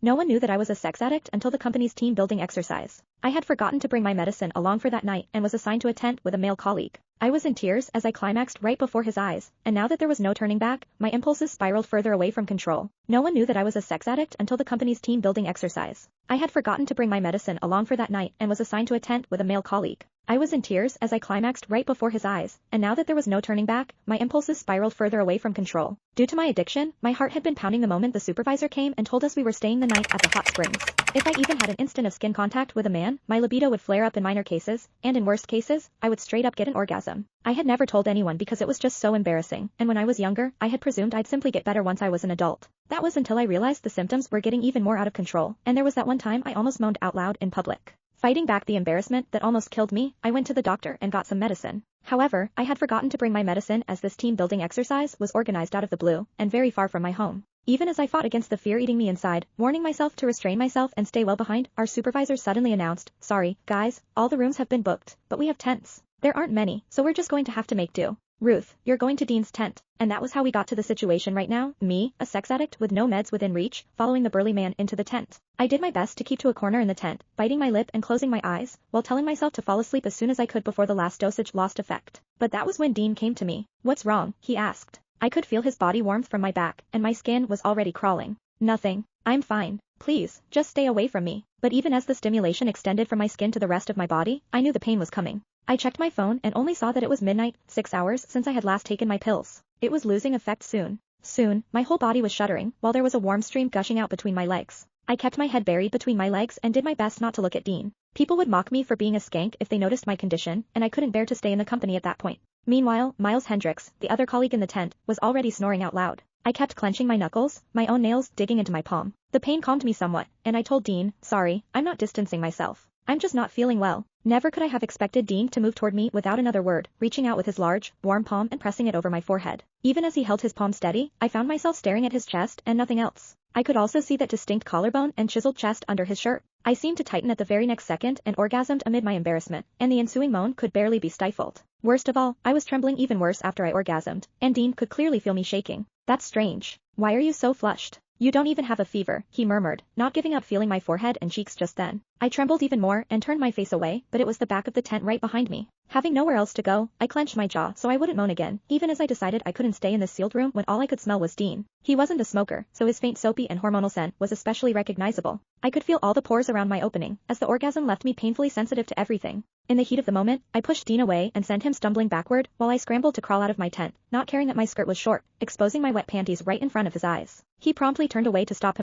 No one knew that I was a sex addict until the company's team building exercise. I had forgotten to bring my medicine along for that night and was assigned to a tent with a male colleague. I was in tears as I climaxed right before his eyes, and now that there was no turning back, my impulses spiraled further away from control. No one knew that I was a sex addict until the company's team building exercise. I had forgotten to bring my medicine along for that night and was assigned to a tent with a male colleague. I was in tears as I climaxed right before his eyes, and now that there was no turning back, my impulses spiraled further away from control. Due to my addiction, my heart had been pounding the moment the supervisor came and told us we were staying the night at the hot springs. If I even had an instant of skin contact with a man, my libido would flare up in minor cases, and in worst cases, I would straight up get an orgasm. I had never told anyone because it was just so embarrassing, and when I was younger, I had presumed I'd simply get better once I was an adult. That was until I realized the symptoms were getting even more out of control, and there was that one time I almost moaned out loud in public. Fighting back the embarrassment that almost killed me, I went to the doctor and got some medicine. However, I had forgotten to bring my medicine as this team building exercise was organized out of the blue and very far from my home. Even as I fought against the fear eating me inside, warning myself to restrain myself and stay well behind, our supervisor suddenly announced, "Sorry, guys, all the rooms have been booked, but we have tents. There aren't many, so we're just going to have to make do. Ruth, you're going to Dean's tent." And that was how we got to the situation right now, me, a sex addict with no meds within reach, following the burly man into the tent. I did my best to keep to a corner in the tent, biting my lip and closing my eyes, while telling myself to fall asleep as soon as I could before the last dosage lost effect. But that was when Dean came to me. "What's wrong?" he asked. I could feel his body warmth from my back, and my skin was already crawling. "Nothing. I'm fine. Please, just stay away from me." But even as the stimulation extended from my skin to the rest of my body, I knew the pain was coming. I checked my phone and only saw that it was midnight, 6 hours since I had last taken my pills. It was losing effect soon. Soon, my whole body was shuddering, while there was a warm stream gushing out between my legs. I kept my head buried between my legs and did my best not to look at Dean. People would mock me for being a skank if they noticed my condition, and I couldn't bear to stay in the company at that point. Meanwhile, Miles Hendricks, the other colleague in the tent, was already snoring out loud. I kept clenching my knuckles, my own nails digging into my palm. The pain calmed me somewhat, and I told Dean, "Sorry, I'm not distancing myself. I'm just not feeling well." Never could I have expected Dean to move toward me without another word, reaching out with his large, warm palm and pressing it over my forehead. Even as he held his palm steady, I found myself staring at his chest and nothing else. I could also see that distinct collarbone and chiseled chest under his shirt. I seemed to tighten at the very next second and orgasmed amid my embarrassment, and the ensuing moan could barely be stifled. Worst of all, I was trembling even worse after I orgasmed, and Dean could clearly feel me shaking. "That's strange. Why are you so flushed? You don't even have a fever," he murmured, not giving up feeling my forehead and cheeks just then. I trembled even more and turned my face away, but it was the back of the tent right behind me. Having nowhere else to go, I clenched my jaw so I wouldn't moan again, even as I decided I couldn't stay in this sealed room when all I could smell was Dean. He wasn't a smoker, so his faint soapy and hormonal scent was especially recognizable. I could feel all the pores around my opening, as the orgasm left me painfully sensitive to everything. In the heat of the moment, I pushed Dean away and sent him stumbling backward while I scrambled to crawl out of my tent, not caring that my skirt was short, exposing my wet panties right in front of his eyes. He promptly turned away to stop him.